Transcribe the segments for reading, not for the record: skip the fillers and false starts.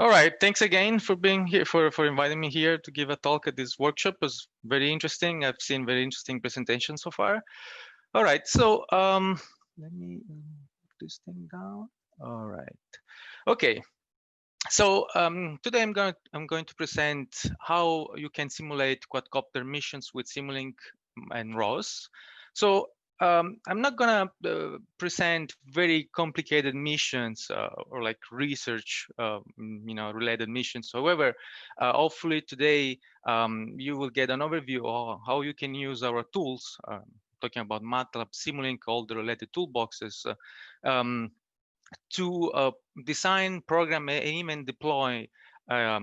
All right, thanks again for being here, for inviting me here to give a talk at this workshop. It was very interesting. I've seen very interesting presentations so far. All right, so let me put this thing down. All right, okay. So today I'm going to present how you can simulate quadcopter missions with Simulink and ROS. So I'm not gonna present very complicated missions or like research, related missions. However, hopefully today you will get an overview of how you can use our tools. Talking about MATLAB, Simulink, all the related toolboxes. Um, to design, program, and even deploy a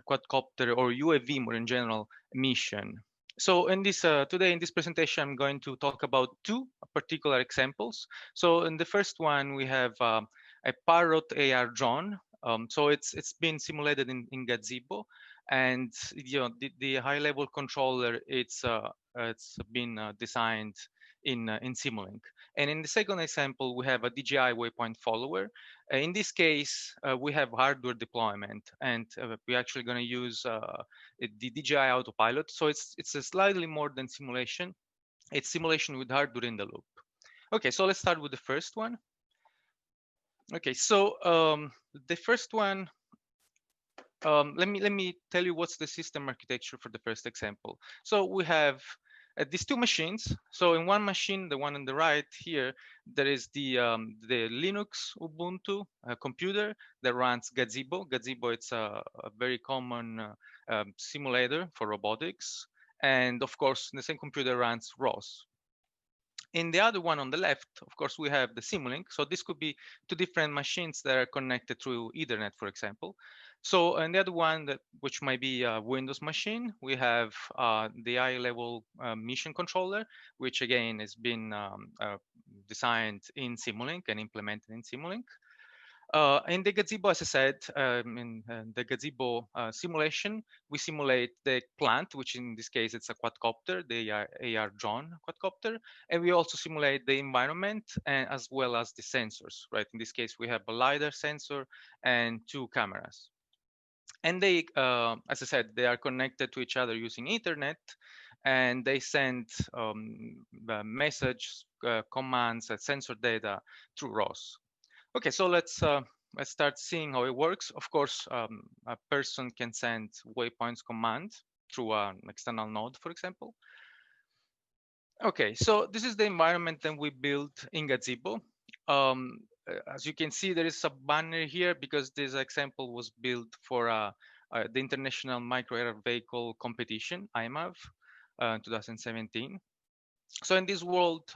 quadcopter or UAV more in general mission. So in this today in this presentation, I'm going to talk about two particular examples. So in the first one, we have a Parrot AR drone. So it's been simulated in Gazebo, and the high level controller it's been designed in Simulink. And in the second example, we have a DJI waypoint follower. In this case, we have hardware deployment, and we're actually going to use the DJI autopilot. So it's a slightly more than simulation. It's simulation with hardware in the loop. Okay, so let's start with the first one. Okay, so the first one, let me tell you what's the system architecture for the first example. So we have these two machines. So in one machine, the one on the right here, there is the Linux Ubuntu computer that runs Gazebo. Gazebo, it's a very common simulator for robotics. And of course, the same computer runs ROS. In the other one on the left, of course, we have the Simulink. So this could be two different machines that are connected through Ethernet, for example. So and the other one, which might be a Windows machine, we have the high-level mission controller, which again has been designed in Simulink and implemented in Simulink. In the Gazebo, as I said, in the Gazebo simulation, we simulate the plant, which in this case it's a quadcopter, the AR drone quadcopter, and we also simulate the environment and as well as the sensors. Right, in this case, we have a LiDAR sensor and two cameras. And they, as I said, they are connected to each other using Ethernet, and they send message, commands, sensor data through ROS. Okay, so let's start seeing how it works. Of course, a person can send waypoints command through an external node, for example. Okay, so this is the environment that we built in Gazebo. As you can see, there is a banner here because this example was built for the International Micro Air Vehicle Competition, IMAV, 2017. So in this world,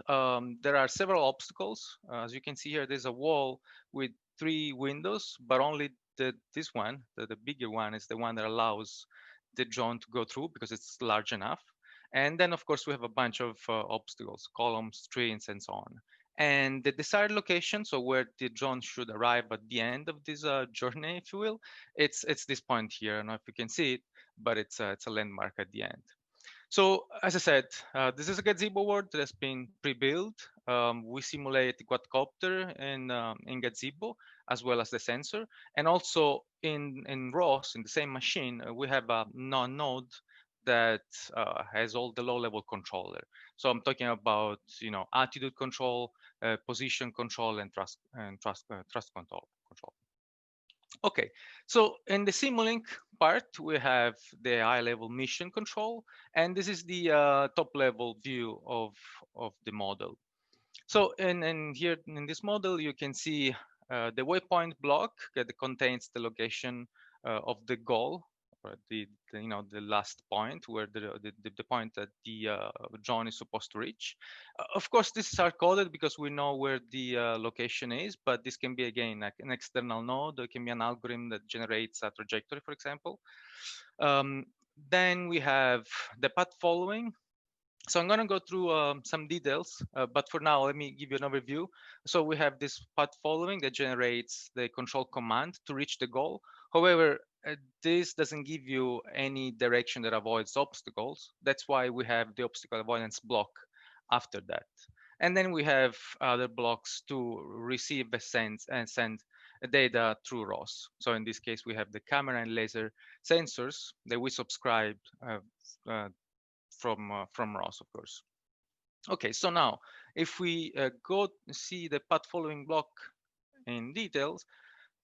there are several obstacles. As you can see here, there's a wall with 3 windows, but only this one, the bigger one, is the one that allows the drone to go through because it's large enough. And then, of course, we have a bunch of obstacles, columns, screens, and so on. And the desired location, so where the drone should arrive at the end of this journey, if you will, it's this point here. I don't know if you can see it, but it's a landmark at the end. So as I said, this is a Gazebo board that has been pre-built. We simulate the quadcopter in Gazebo as well as the sensor. And also in ROS, in the same machine, we have a node that has all the low-level controller. So I'm talking about, attitude control, position control, and trust control. Okay, so in the Simulink part, we have the high-level mission control, and this is the top-level view of the model. So in here in this model, you can see the waypoint block that contains the location of the goal, or the last point where the point that the drone is supposed to reach. Of course, this is hard coded because we know where the location is, but this can be again like an external node. It can be an algorithm that generates a trajectory, for example. Then we have the path following. So I'm going to go through some details, but for now, let me give you an overview. So we have this path following that generates the control command to reach the goal. However, this doesn't give you any direction that avoids obstacles. That's why we have the obstacle avoidance block after that. And then we have other blocks to receive and send data through ROS. So in this case, we have the camera and laser sensors that we subscribe from ROS, of course. Okay, so now if we go see the path following block in details,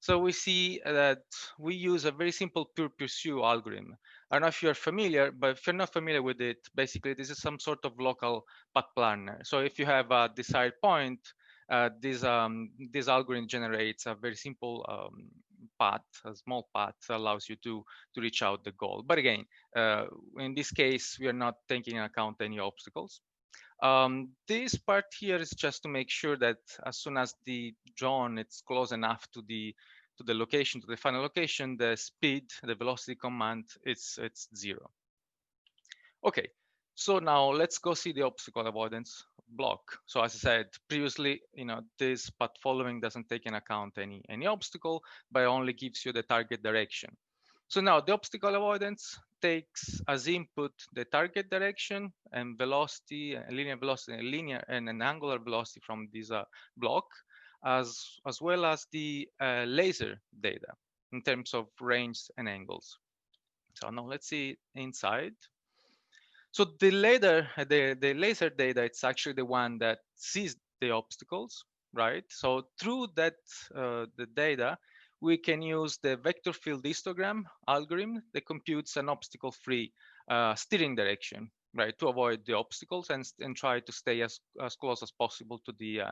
so we see that we use a very simple pure pursue algorithm. I don't know if you're familiar, but if you're not familiar with it, basically this is some sort of local path planner. So if you have a desired point, this algorithm generates a very simple path, a small path that allows you to reach out the goal. But again, in this case, we are not taking into account any obstacles. This part here is just to make sure that as soon as the drone it's close enough to the location, to the final location, the speed, the velocity command, it's 0. Okay, so now let's go see the obstacle avoidance block. So as I said previously, this path following doesn't take into account any obstacle, but only gives you the target direction. So now the obstacle avoidance takes as input the target direction and velocity, a linear velocity, and an angular velocity from this block, as well as the laser data in terms of range and angles. So now let's see inside. So the laser data, it's actually the one that sees the obstacles, right? So through that the data, we can use the vector field histogram algorithm that computes an obstacle-free steering direction, right, to avoid the obstacles and try to stay as close as possible to the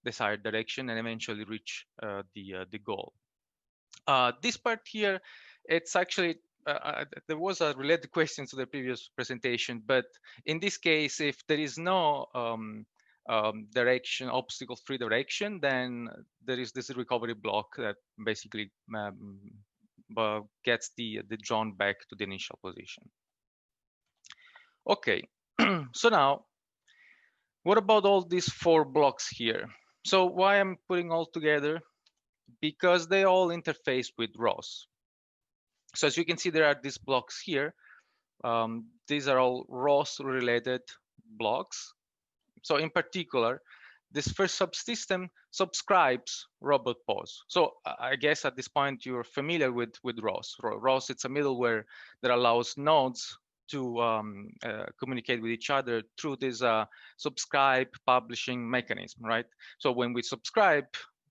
desired direction and eventually reach the goal. This part here, it's actually there was a related question to the previous presentation, but in this case, if there is no direction, obstacle-free direction, then there is this recovery block that basically gets the drone back to the initial position. Okay, so now, what about all these 4 blocks here? So why I'm putting all together? Because they all interface with ROS. So as you can see, there are these blocks here. These are all ROS-related blocks. So in particular, this first subsystem subscribes robot pause. So I guess at this point you're familiar with ROS. ROS, it's a middleware that allows nodes to communicate with each other through this subscribe publishing mechanism, right? So when we subscribe,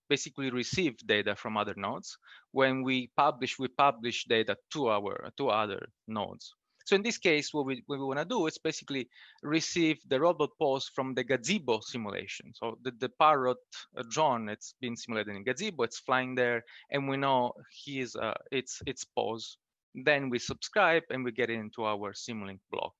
basically receive data from other nodes. When we publish data to other nodes. So in this case, what we want to do is basically receive the robot pose from the gazebo simulation. So the parrot drone, it's been simulated in gazebo, it's flying there, and we know its pose. Then we subscribe and we get into our Simulink block.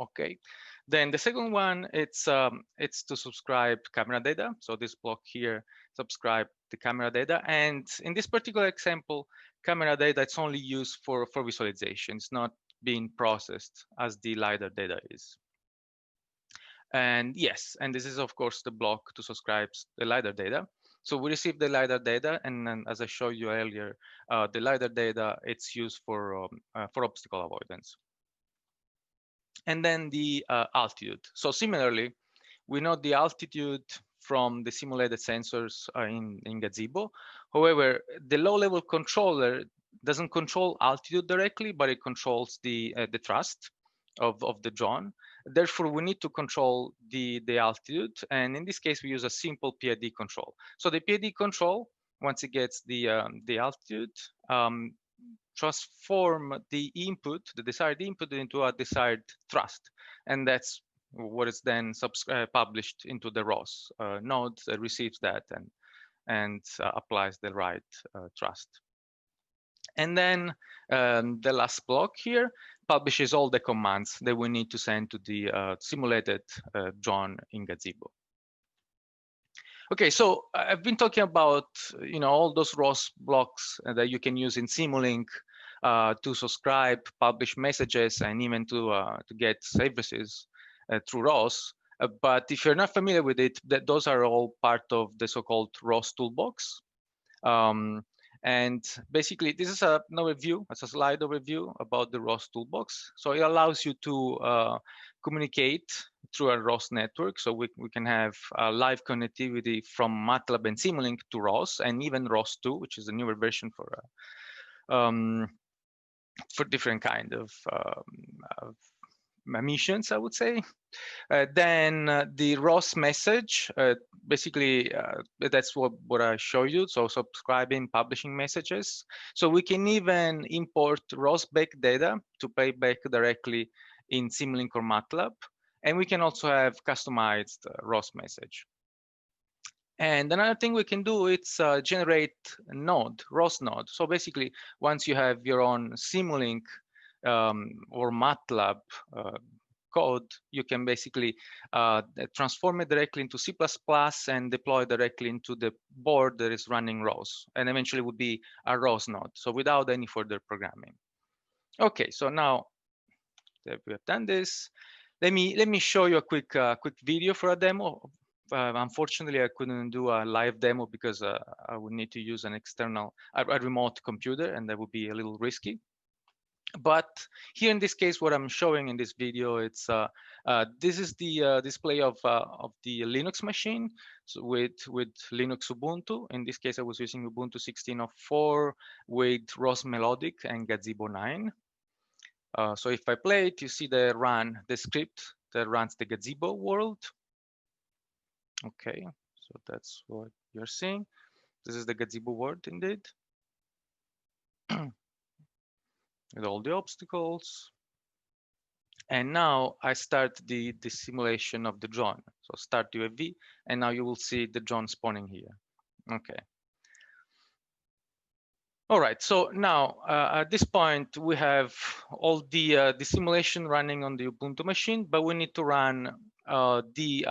Okay, then the second one, it's to subscribe camera data. So this block here, subscribe the camera data. And in this particular example, camera data, it's only used for visualization. It's not being processed as the LiDAR data is. And yes, and this is of course the block to subscribe the LiDAR data. So we receive the LiDAR data, and then as I showed you earlier, the LiDAR data, it's used for obstacle avoidance. And then the altitude. So similarly, we know the altitude from the simulated sensors in Gazebo. However, the low-level controller doesn't control altitude directly, but it controls the thrust of the drone. Therefore, we need to control the altitude, and in this case, we use a simple PID control. So the PID control, once it gets the altitude, transform the input, the desired input, into a desired thrust, and that's what is then published into the ROS node that receives that and applies the right thrust. And then the last block here publishes all the commands that we need to send to the simulated drone in Gazebo. Okay, so I've been talking about all those ROS blocks that you can use in Simulink to subscribe, publish messages, and even to get services through ROS. But if you're not familiar with it, those are all part of the so-called ROS toolbox. And basically, this is an overview, it's a slide overview about the ROS toolbox. So it allows you to communicate through a ROS network. So we can have live connectivity from MATLAB and Simulink to ROS, and even ROS2, which is a newer version for different kind of missions, I would say. Then the ROS message, basically that's what I show you. So subscribing, publishing messages. So we can even import ROS back data to play back directly in Simulink or MATLAB. And we can also have customized ROS message. And another thing we can do is generate a node, ROS node. So basically, once you have your own Simulink or MATLAB code, you can basically transform it directly into C++ and deploy directly into the board that is running ROS, and eventually would be a ROS node, so without any further programming. Okay, so now that we have done this, let me show you a quick video for a demo. Unfortunately, I couldn't do a live demo because I would need to use an external, a remote computer, and that would be a little risky. But here in this case, what I'm showing in this video, it's this is the display of the Linux machine, so with Linux Ubuntu. In this case, I was using Ubuntu 16.04 with ROS Melodic and Gazebo 9. So if I play it, you see the script that runs the Gazebo world. Okay, so that's what you're seeing. This is the Gazebo world indeed. With all the obstacles. And now I start the simulation of the drone. So start UAV, and now you will see the drone spawning here. Okay. All right, so now at this point, we have all the simulation running on the Ubuntu machine, but we need to run the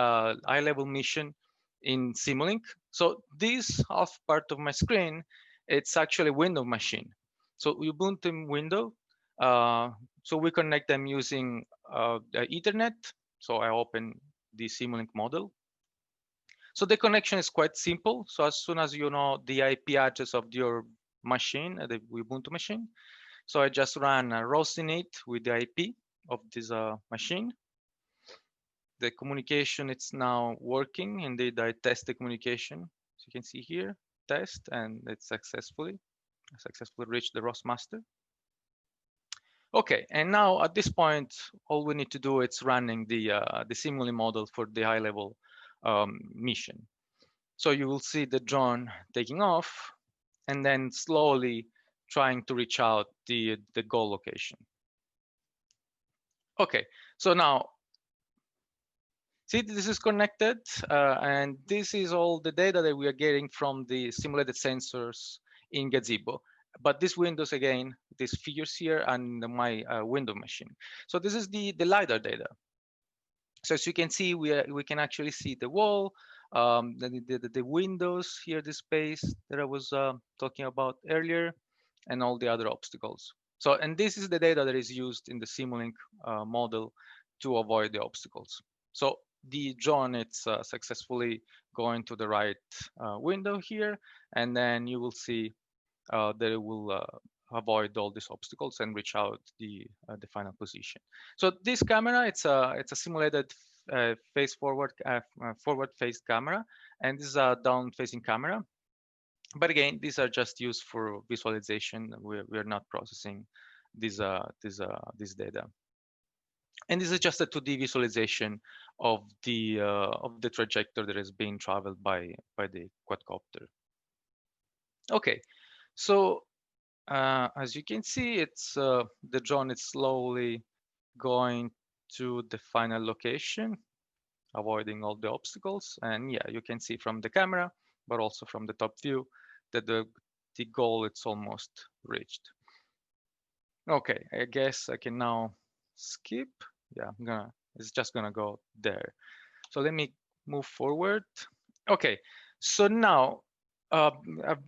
high-level mission in Simulink. So this half part of my screen, it's actually a window machine. So Ubuntu window, so we connect them using the Ethernet. So I open the Simulink model. So the connection is quite simple. So as soon as you know the IP address of your machine, the Ubuntu machine, so I just run a ROSEN2020 with the IP of this machine. The communication, it's now working. Indeed, I test the communication. So you can see here, test, and it's successfully reached the ROS master. Okay, and now at this point, all we need to do is running the Simulink model for the high-level mission. So you will see the drone taking off, and then slowly trying to reach out the goal location. Okay, so now, see, this is connected, and this is all the data that we are getting from the simulated sensors in Gazebo. But these windows, again, these figures here and my window machine. So this is the LiDAR data. So as you can see, we can actually see the wall, the windows here, the space that I was talking about earlier, and all the other obstacles. So, and this is the data that is used in the Simulink model to avoid the obstacles. So the drone, it's successfully going to the right window here, and then you will see that it will avoid all these obstacles and reach out the final position. So this camera, it's a simulated face forward faced camera, and this is a down facing camera. But again, these are just used for visualization. We're not processing this data. And this is just a 2D visualization of the trajectory that is being traveled by the quadcopter. Okay, so as you can see, it's the drone is slowly going to the final location, avoiding all the obstacles. And yeah, you can see from the camera, but also from the top view, that the goal it's almost reached. Okay, I guess I can now skip. Yeah, it's just gonna go there. So let me move forward. Okay, so now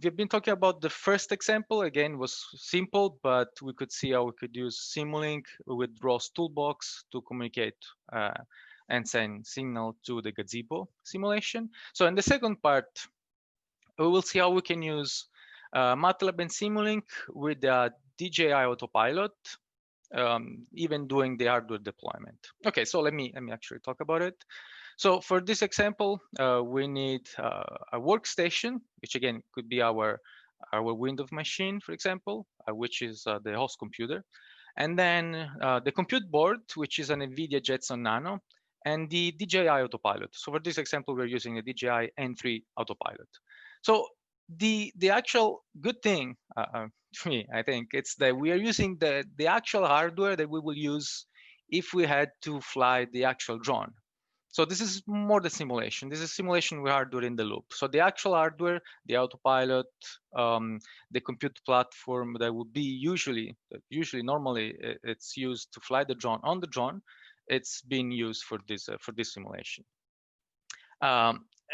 we've been talking about the first example. Again, was simple, but we could see how we could use Simulink with ROS Toolbox to communicate and send signal to the Gazebo simulation. So in the second part, we will see how we can use MATLAB and Simulink with the DJI Autopilot even doing the hardware deployment. Okay, so let me actually talk about it. So for this example, we need a workstation, which again could be our Windows machine, for example, which is the host computer, and then the compute board, which is an NVIDIA Jetson Nano, and the DJI Autopilot. So for this example, we're using the DJI N3 Autopilot. So the actual good thing for me, I think, it's that we are using the actual hardware that we will use if we had to fly the actual drone. So this is more the simulation. This is simulation with hardware in the loop. So the actual hardware, the autopilot, the compute platform that would be usually normally it's used to fly the drone on the drone, it's being used for this simulation.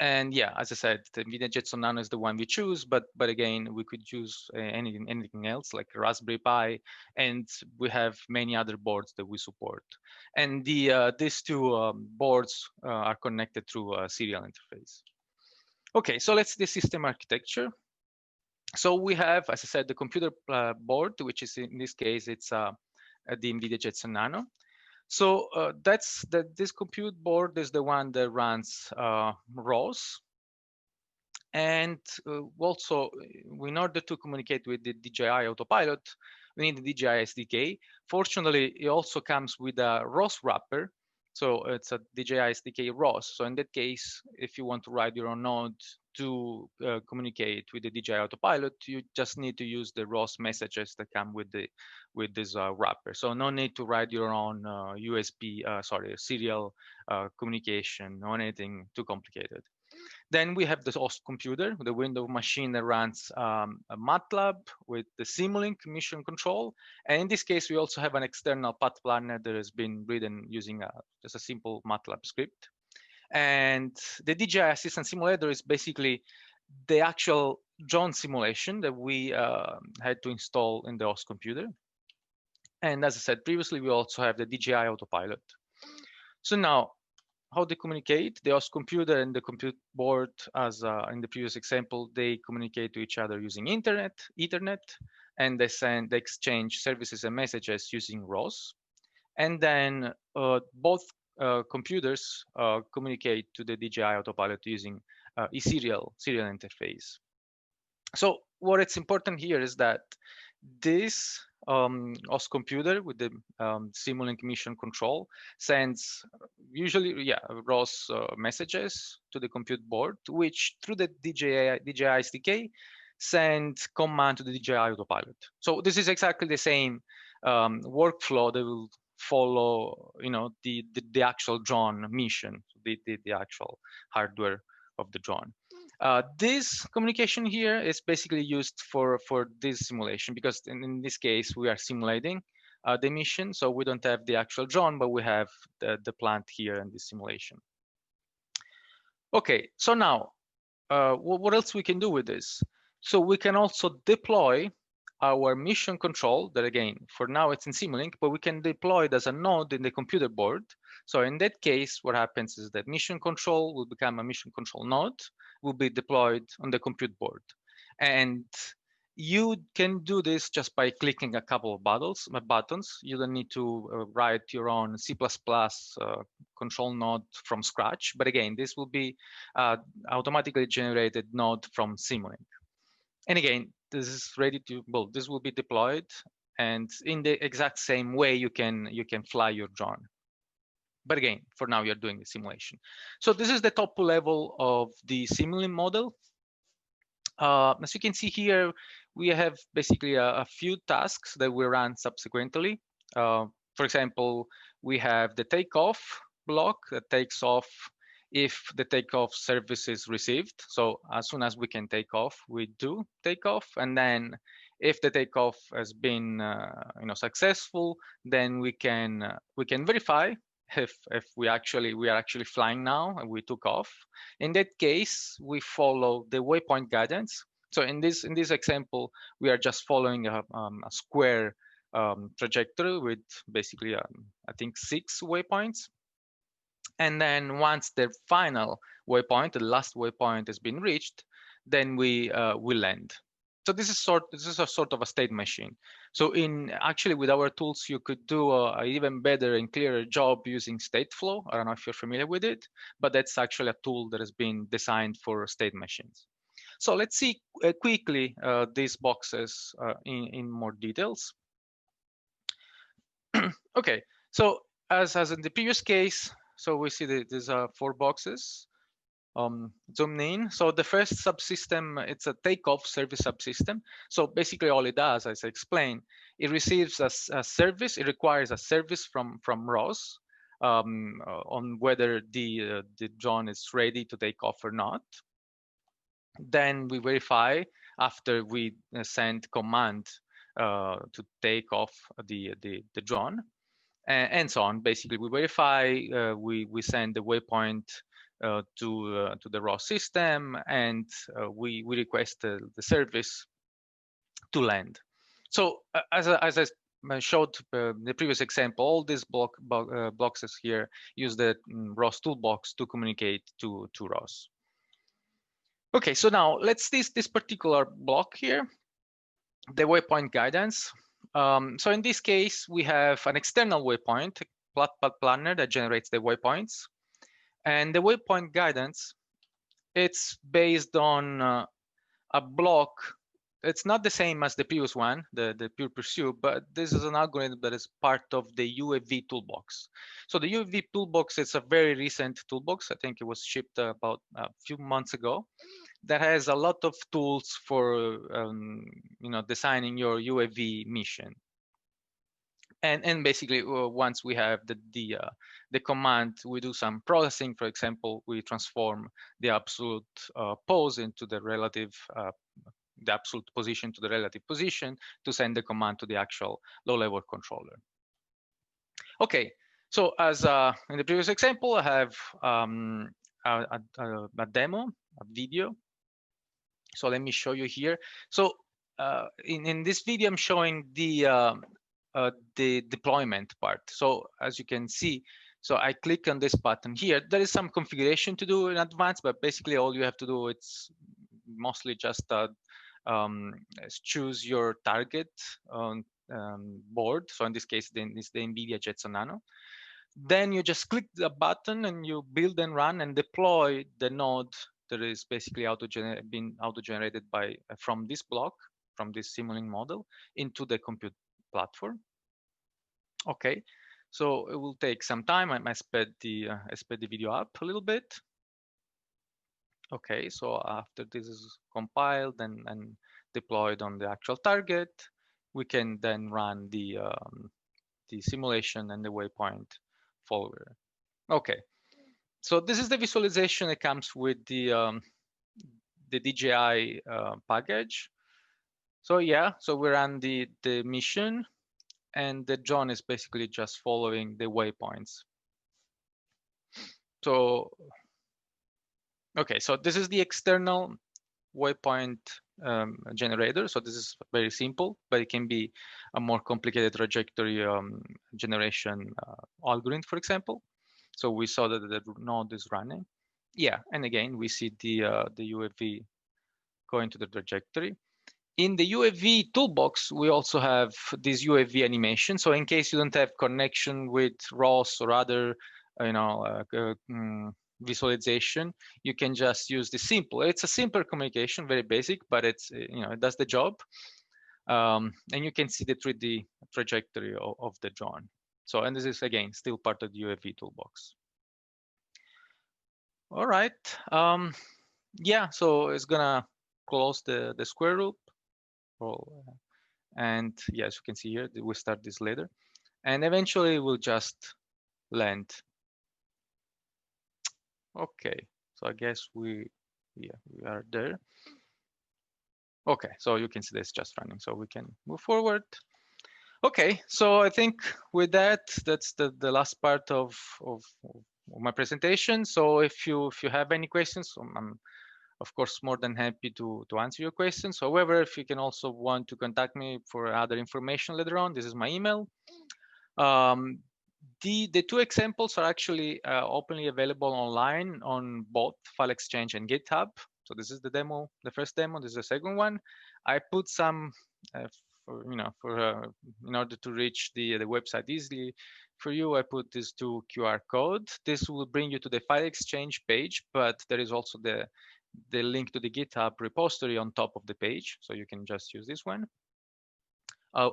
And yeah, as I said, the NVIDIA Jetson Nano is the one we choose, but again, we could use anything else like Raspberry Pi, and we have many other boards that we support. And these two boards are connected through a serial interface. Okay, so let's see the system architecture. So we have, as I said, the computer board, which is in this case, it's the NVIDIA Jetson Nano. So this compute board is the one that runs ROS. And also, in order to communicate with the DJI Autopilot, we need the DJI SDK. Fortunately, it also comes with a ROS wrapper. So it's a DJI SDK ROS. So in that case, if you want to write your own node to communicate with the DJI Autopilot, you just need to use the ROS messages that come with this wrapper. So no need to write your own serial communication or anything too complicated. Then we have the host computer, the Windows machine that runs a MATLAB with the Simulink mission control. And in this case, we also have an external path planner that has been written using just a simple MATLAB script. And the DJI Assistant Simulator is basically the actual drone simulation that we had to install in the host computer. And as I said previously, we also have the DJI Autopilot. So now, how they communicate, the host computer and the compute board, as in the previous example, they communicate to each other using Ethernet, and they exchange services and messages using ROS. And then both computers communicate to the DJI Autopilot using serial interface. So what it's important here is that this host computer with the Simulink mission control sends usually ROS messages to the compute board, which through the DJI SDK send command to the DJI Autopilot. So this is exactly the same workflow that will follow, the actual drone mission, the actual hardware of the drone. This communication here is basically used for this simulation, because in this case we are simulating the mission, so we don't have the actual drone, but we have the plant here in this simulation. Okay, so now what else we can do with this? So we can also deploy our mission control, that again, for now it's in Simulink, but we can deploy it as a node in the computer board. So in that case, what happens is that mission control will become a mission control node, will be deployed on the compute board. And you can do this just by clicking a couple of buttons. You don't need to write your own C++ control node from scratch. But again, this will be automatically generated node from Simulink. And again, this is ready to, well, this will be deployed, and in the exact same way you can fly your drone. But again, for now you're doing the simulation. So this is the top level of the Simulink model. As you can see here, we have basically a few tasks that we run subsequently. For example, we have the takeoff block that takes off if the takeoff service is received. So as soon as we can take off, we do take off. And then if the takeoff has been successful, then we can verify if we are actually flying now and we took off. In that case, we follow the waypoint guidance. So in this example, we are just following a square trajectory with basically I think 6 waypoints. And then once the final waypoint, the last waypoint, has been reached, then we land. So this is a sort of a state machine. So actually with our tools, you could do a even better and clearer job using Stateflow. I don't know if you're familiar with it, but that's actually a tool that has been designed for state machines. So let's see quickly these boxes in more details. Okay, so as in the previous case, so we see that there's 4 boxes zoomed in. So the first subsystem, it's a takeoff service subsystem. So basically all it does, as I explained, it receives a service. It requires a service from ROS on whether the drone is ready to take off or not. Then we verify after we send command to take off the drone, and so on. Basically, we verify, we send the waypoint to the ROS system, and we request the service to land. So as I showed the previous example, all these boxes here use the ROS toolbox to communicate to ROS. Okay, so now let's see this particular block here, the waypoint guidance. So in this case, we have an external waypoint, plot planner that generates the waypoints. And the waypoint guidance, it's based on a block. It's not the same as the previous one, the pure pursuit, but this is an algorithm that is part of the UAV toolbox. So the UAV toolbox is a very recent toolbox. I think it was shipped about a few months ago. That has a lot of tools for designing your UAV mission. And basically, once we have the command, we do some processing. For example, we transform the absolute pose into the relative, the absolute position to the relative position to send the command to the actual low-level controller. Okay, so as in the previous example, I have a demo, a video. So let me show you here. So in this video, I'm showing the deployment part. So as you can see, so I click on this button here. There is some configuration to do in advance, but basically all you have to do, it's mostly just choose your target on board. So in this case, then it's the NVIDIA Jetson Nano. Then you just click the button and you build and run and deploy the node that is basically being auto-generated from this block, from this Simulink model, into the compute platform. Okay, so it will take some time. I sped the video up a little bit. Okay, so after this is compiled and deployed on the actual target, we can then run the simulation and the waypoint follower. Okay, so this is the visualization that comes with the DJI package. So yeah, so we run the mission, and the drone is basically just following the waypoints. So okay, so this is the external waypoint generator. So this is very simple, but it can be a more complicated trajectory generation algorithm, for example. So we saw that the node is running. Yeah, and again, we see the UAV going to the trajectory. In the UAV toolbox, we also have this UAV animation. So in case you don't have connection with ROS or other, visualization, you can just use the simple. It's a simple communication, very basic, but it's it does the job. And you can see the 3D trajectory of the drone. So, and this is again still part of the UAV toolbox. All right. Yeah. So it's gonna close the square loop. And yes, you can see here we start this later, and eventually we'll just land. Okay, so I guess we are there. Okay, so you can see this just running, so we can move forward. Okay, so I think with that, that's the last part of my presentation. So if you have any questions, I'm of course more than happy to answer your questions. However, if you can also want to contact me for other information later on, this is my email. The 2 examples are actually openly available online on both File Exchange and GitHub. So this is the demo, the first demo. This is the second one. I put some in order to reach the website easily for you, I put these two QR codes. This will bring you to the file exchange page, but there is also the link to the GitHub repository on top of the page, so you can just use this one. I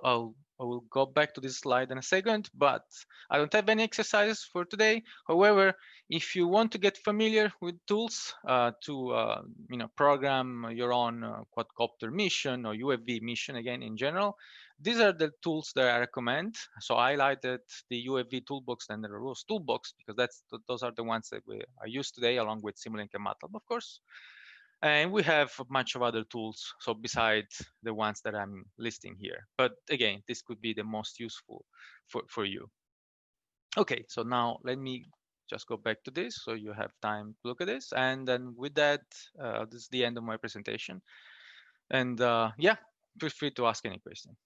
will go back to this slide in a second, but I don't have any exercises for today. However, if you want to get familiar with tools to program your own quadcopter mission or UAV mission, again in general, these are the tools that I recommend. So I highlighted the UAV toolbox and the ROS toolbox because those are the ones that I use today, along with Simulink and MATLAB, of course. And we have a bunch of other tools, so besides the ones that I'm listing here. But again, this could be the most useful for you. Okay, so now let me just go back to this so you have time to look at this. And then with that, this is the end of my presentation. And yeah, feel free to ask any question.